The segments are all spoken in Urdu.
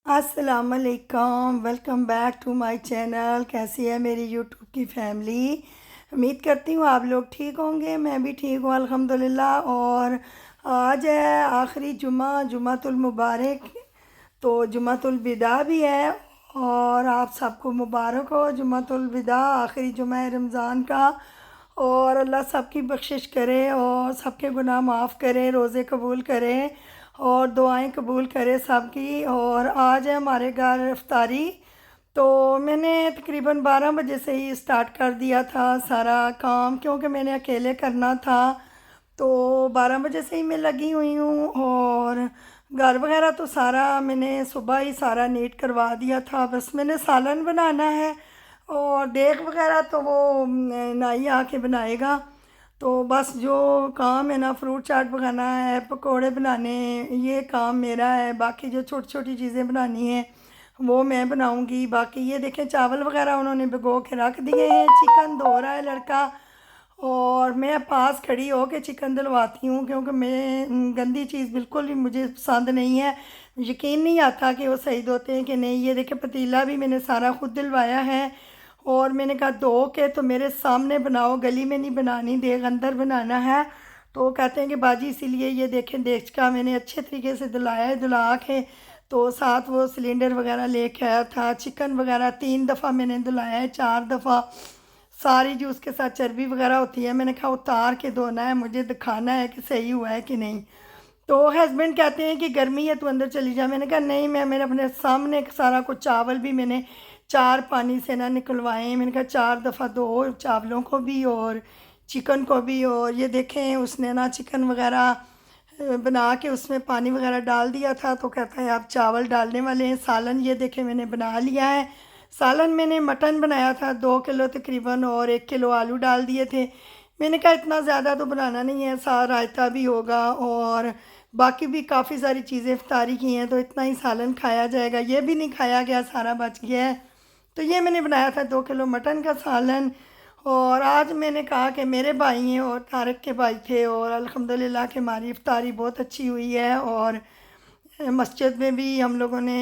السلام علیکم، welcome back to my channel. کیسی ہے میری یوٹیوب کی فیملی؟ امید کرتی ہوں آپ لوگ ٹھیک ہوں گے، میں بھی ٹھیک ہوں الحمدللہ۔ اور آج ہے آخری جمعہ، جمعۃ المبارک، تو جمعۃ الوداع بھی ہے، اور آپ سب کو مبارک ہو جمعۃ الوداع، آخری جمعہ ہے رمضان کا۔ اور اللہ سب کی بخشش کرے اور سب کے گناہ معاف کرے، روزے قبول کرے اور دعائیں قبول کرے سب کی۔ اور آج ہے ہمارے گھر افطاری، تو میں نے تقریباً 12 بجے سے ہی اسٹارٹ کر دیا تھا سارا کام، کیونکہ میں نے اکیلے کرنا تھا، تو 12 بجے سے ہی میں لگی ہوئی ہوں۔ اور گھر وغیرہ تو سارا میں نے صبح ہی سارا نیٹ کروا دیا تھا، بس میں نے سالن بنانا ہے، اور دیگ وغیرہ تو وہ نائی آ کے بنائے گا۔ تو بس جو کام ہے نا، فروٹ چاٹ بنانا ہے، پکوڑے بنانے ہیں، یہ کام میرا ہے۔ باقی جو چھوٹی چھوٹی چیزیں بنانی ہیں وہ میں بناؤں گی۔ باقی یہ دیکھیں چاول وغیرہ انہوں نے بھگو کے رکھ دیے ہیں، چکن دھو رہا ہے لڑکا، اور میں پاس کھڑی ہو کے چکن دلواتی ہوں، کیونکہ میں گندی چیز بالکل بھی مجھے پسند نہیں ہے، یقین نہیں آتا کہ وہ صحیح دھوتے ہیں کہ نہیں۔ یہ دیکھیں پتیلا بھی میں نے سارا خود دلوایا ہے، اور میں نے کہا دھو کے تو میرے سامنے بناؤ، گلی میں نہیں بنانی، دیگ اندر بنانا ہے۔ تو وہ کہتے ہیں کہ باجی اسی لیے یہ دیکھیں دیگچا میں نے اچھے طریقے سے دلایا ہے، دلا کے تو ساتھ وہ سلنڈر وغیرہ لے کے آیا تھا، چکن وغیرہ 3 دفعہ میں نے دلایا ہے، 4 دفعہ، ساری جو اس کے ساتھ چربی وغیرہ ہوتی ہے میں نے کہا اتار کے دھونا ہے، مجھے دکھانا ہے کہ صحیح ہوا ہے کہ نہیں۔ تو ہسبینڈ کہتے ہیں کہ گرمی ہے تو اندر چلی جا، میں نے کہا نہیں، میں میرے اپنے سامنے سارا کچھ، چاول بھی میں نے 4 پانی سے نہ نکلوائے ہیں، میں نے کہا 4 دفعہ دھو چاولوں کو بھی اور چکن کو بھی۔ اور یہ دیکھیں اس نے نا چکن وغیرہ بنا کے اس میں پانی وغیرہ ڈال دیا تھا، تو کہتا ہے آپ چاول ڈالنے والے ہیں۔ سالن یہ دیکھیں میں نے بنا لیا ہے، سالن میں نے مٹن بنایا تھا 2 کلو تقریباً، اور 1 کلو آلو ڈال دیے تھے۔ میں نے کہا اتنا زیادہ تو بنانا نہیں ہے، رائتہ بھی ہوگا اور باقی بھی کافی ساری چیزیں افطاری کی ہیں، تو اتنا ہی سالن کھایا جائے گا، یہ بھی نہیں کھایا گیا، سارا بچ گیا ہے۔ تو یہ میں نے بنایا تھا 2 کلو مٹن کا سالن۔ اور آج میں نے کہا کہ میرے بھائی ہیں اور طارق کے بھائی تھے، اور الحمدللہ کہ ہماری افطاری بہت اچھی ہوئی ہے، اور مسجد میں بھی ہم لوگوں نے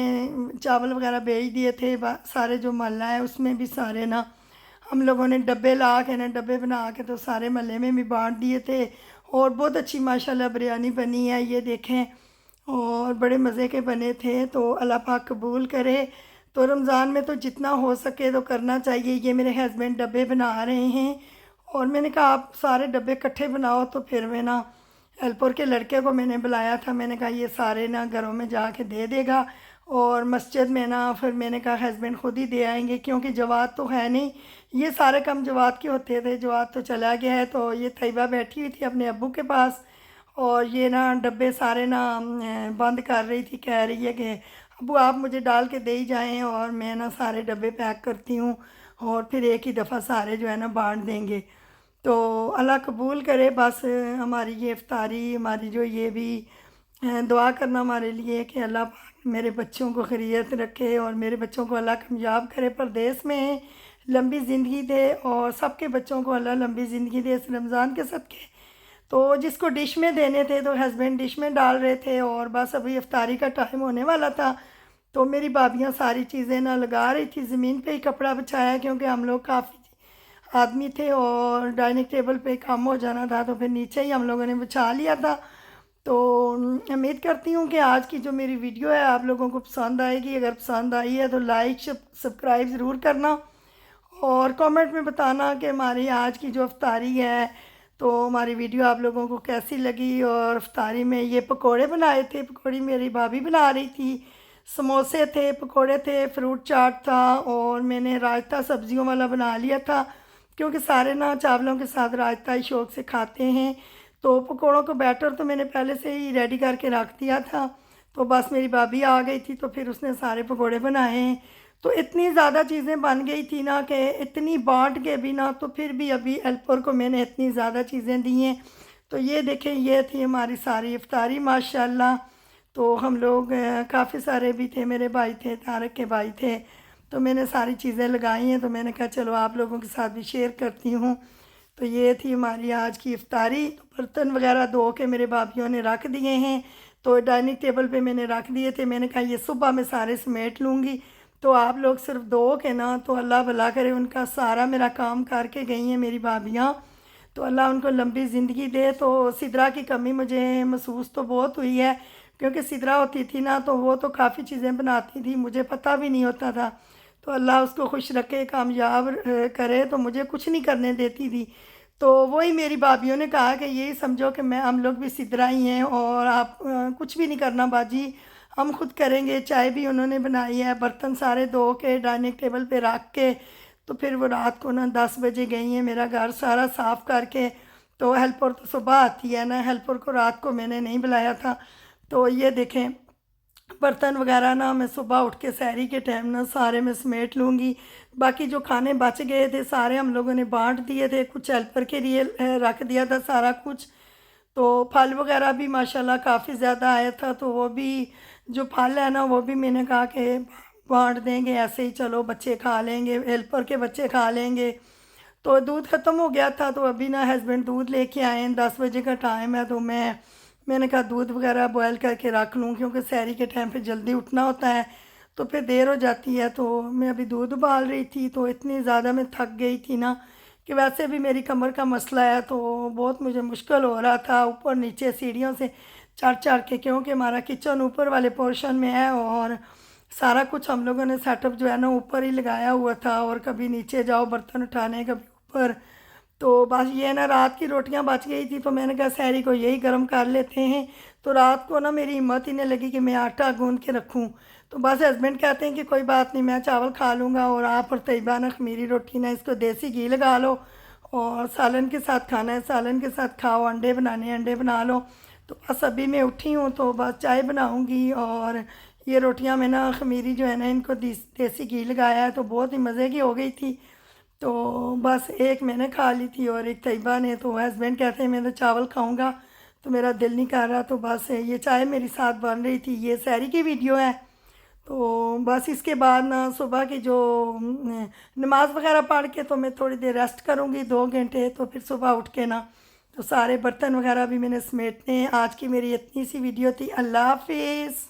چاول وغیرہ بھیج دیے تھے، سارے جو محلہ ہے اس میں بھی سارے نا ہم لوگوں نے ڈبے لا کے نا، ڈبے بنا کے تو سارے محلے میں بھی بانٹ دیے تھے، اور بہت اچھی ماشاءاللہ بریانی بنی ہے، یہ دیکھیں، اور بڑے مزے کے بنے تھے، تو اللہ پاک قبول کرے۔ تو رمضان میں تو جتنا ہو سکے تو کرنا چاہیے۔ یہ میرے ہسبینڈ ڈبے بنا رہے ہیں، اور میں نے کہا آپ سارے ڈبے اکٹھے بناؤ، تو پھر میں نا ہیلپر کے لڑکے کو میں نے بلایا تھا، میں نے کہا یہ سارے نا گھروں میں جا کے دے دے گا، اور مسجد میں نا پھر میں نے کہا ہسبینڈ خود ہی دے آئیں گے، کیونککہ جواد تو ہے نہیں، یہ سارے کام جواد کے ہوتے تھے، جواد تو چلا گیا ہے۔ تو یہ طیبہ بیٹھی ہوئی تھی اپنے ابو کے پاس، اور یہ نا ڈبے سارے نا بند کر رہی تھی، کہہ رہی ہے کہ ابو آپ مجھے ڈال کے دے ہی جائیں، اور میں نا سارے ڈبے پیک کرتی ہوں، اور پھر ایک ہی دفعہ سارے جو ہے نا بانٹ دیں گے۔ تو اللہ قبول کرے، بس ہماری یہ افطاری، ہماری جو یہ بھی دعا کرنا ہمارے لیے کہ اللہ پاک میرے بچوں کو خیریت رکھے، اور میرے بچوں کو اللہ کامیاب کرے، پردیس میں ہیں، لمبی زندگی دے، اور سب کے بچوں کو اللہ لمبی زندگی دے اس رمضان کے صدقے۔ تو جس کو ڈش میں دینے تھے تو ہسبینڈ ڈش میں ڈال رہے تھے، اور بس ابھی افطاری کا ٹائم ہونے والا تھا، تو میری بھابیاں ساری چیزیں نہ لگا رہی تھی، زمین پہ ہی کپڑا بچھایا، کیونکہ ہم لوگ کافی آدمی تھے اور ڈائننگ ٹیبل پہ کام ہو جانا تھا، تو پھر نیچے ہی ہم لوگوں نے بچھا لیا تھا۔ تو امید کرتی ہوں کہ آج کی جو میری ویڈیو ہے آپ لوگوں کو پسند آئے گی، اگر پسند آئی ہے تو لائک سبسکرائب ضرور کرنا، اور کامنٹ میں بتانا کہ ہماری آج کی جو افطاری ہے تو ہماری ویڈیو آپ لوگوں کو کیسی لگی۔ اور افطاری میں یہ پکوڑے بنائے تھے، پکوڑی میری بھابھی بنا رہی تھی، سموسے تھے، پکوڑے تھے، فروٹ چاٹ تھا، اور میں نے رائتہ سبزیوں والا بنا لیا تھا، کیونکہ سارے نا چاولوں کے ساتھ رائتہ ہی شوق سے کھاتے ہیں۔ تو پکوڑوں کو بیٹر تو میں نے پہلے سے ہی ریڈی کر کے رکھ دیا تھا، تو بس میری بھابھی آ گئی تھی تو پھر اس نے سارے پکوڑے بنائے ہیں، تو اتنی زیادہ چیزیں بن گئی تھی نا کہ اتنی بانٹ کے بھی نا، تو پھر بھی ابھی ہیلپر کو میں نے اتنی زیادہ چیزیں دی ہیں۔ تو یہ دیکھیں یہ تھی ہماری ساری افطاری ماشاءاللہ۔ تو ہم لوگ کافی سارے بھی تھے، میرے بھائی تھے، طارق کے بھائی تھے، تو میں نے ساری چیزیں لگائی ہیں، تو میں نے کہا چلو آپ لوگوں کے ساتھ بھی شیئر کرتی ہوں۔ تو یہ تھی ہماری آج کی افطاری، تو برتن وغیرہ دھو کے میرے بھابھیوں نے رکھ دیے ہیں، تو ڈائننگ ٹیبل پہ میں نے رکھ دیے تھے. میں نے کہا یہ صبح میں سارے سمیٹ لوں گی. تو آپ لوگ صرف دو کے نا تو اللہ بھلا کرے, ان کا سارا میرا کام کر کے گئی ہیں میری بھابیاں, تو اللہ ان کو لمبی زندگی دے. تو سدرا کی کمی مجھے محسوس تو بہت ہوئی ہے, کیونکہ سدرا ہوتی تھی نا تو وہ تو کافی چیزیں بناتی تھی, مجھے پتہ بھی نہیں ہوتا تھا. تو اللہ اس کو خوش رکھے, کامیاب کرے. تو مجھے کچھ نہیں کرنے دیتی تھی. تو وہی میری بھابھیوں نے کہا کہ یہی سمجھو کہ ہم لوگ بھی سدرا ہی ہیں, اور آپ کچھ بھی نہیں کرنا باجی, ہم خود کریں گے. چائے بھی انہوں نے بنائی ہے, برتن سارے دھو کے ڈائننگ ٹیبل پہ رکھ کے, تو پھر وہ رات کو نا 10 بجے گئی ہیں میرا گھر سارا صاف کر کے. تو ہیلپر تو صبح آتی ہے نا, ہیلپر کو رات کو میں نے نہیں بلایا تھا. تو یہ دیکھیں برتن وغیرہ نا میں صبح اٹھ کے سحری کے ٹائم نا سارے میں سمیٹ لوں گی. باقی جو کھانے بچ گئے تھے سارے ہم لوگوں نے بانٹ دیے تھے, کچھ ہیلپر کے لیے رکھ دیا تھا سارا کچھ. تو پھل وغیرہ بھی ماشاءاللہ کافی زیادہ آیا تھا, تو وہ بھی جو پھل ہے نا وہ بھی میں نے کہا کہ بانٹ دیں گے, ایسے ہی چلو بچے کھا لیں گے, ہیلپر کے بچے کھا لیں گے. تو دودھ ختم ہو گیا تھا, تو ابھی نا ہسبینڈ دودھ لے کے آئے ہیں, 10 بجے کا ٹائم ہے. تو میں نے کہا دودھ وغیرہ بوائل کر کے رکھ لوں, کیونکہ سحری کے ٹائم پہ جلدی اٹھنا ہوتا ہے تو پھر دیر ہو جاتی ہے. تو میں ابھی دودھ ابال رہی تھی, تو اتنی زیادہ میں تھک گئی تھی نا کہ ویسے بھی میری کمر کا مسئلہ ہے, تو بہت مجھے مشکل ہو رہا تھا اوپر نیچے سیڑھیوں سے چڑھ چڑھ کے, کیونکہ ہمارا کچن اوپر والے پورشن میں ہے, اور سارا کچھ ہم لوگوں نے سیٹ اپ جو ہے نا اوپر ہی لگایا ہوا تھا, اور کبھی نیچے جاؤ برتن اٹھانے, کبھی اوپر. تو بس یہ نا رات کی روٹیاں بچ گئی تھی, تو میں نے کہا سحری کو یہی گرم کر لیتے ہیں. تو رات کو نا میری ہمت ہی نہیں لگی کہ میں آٹا گوندھ کے رکھوں. تو بس ہسبینڈ کہتے ہیں کہ کوئی بات نہیں, میں چاول کھا لوں گا, اور آپ اور طیبہ نا خمیری روٹی نا اس کو دیسی گھی لگا لو, اور سالن کے ساتھ کھانا ہے سالن کے ساتھ کھاؤ, انڈے بنانے انڈے بنا لو. تو بس ابھی میں اٹھی ہوں, تو بس چائے بناؤں گی, اور یہ روٹیاں میں نا خمیری جو ہے نا ان کو دیسی گھی لگایا ہے, تو بہت ہی مزے کی ہو گئی تھی. تو بس ایک میں نے کھا لی تھی اور ایک طیبہ نے. تو ہسبینڈ کہتے ہیں میں تو چاول کھاؤں گا, تو میرا دل نہیں کر رہا. تو بس یہ چائے میری ساتھ بن رہی تھی. یہ سحری کی ویڈیو ہے. تو بس اس کے بعد نا صبح کی جو نماز وغیرہ پڑھ کے تو میں تھوڑی دیر ریسٹ کروں گی 2 گھنٹے. تو پھر صبح اٹھ کے نا تو سارے برتن وغیرہ بھی میں نے سمیٹنے ہیں. آج کی میری اتنی سی ویڈیو تھی. اللہ حافظ.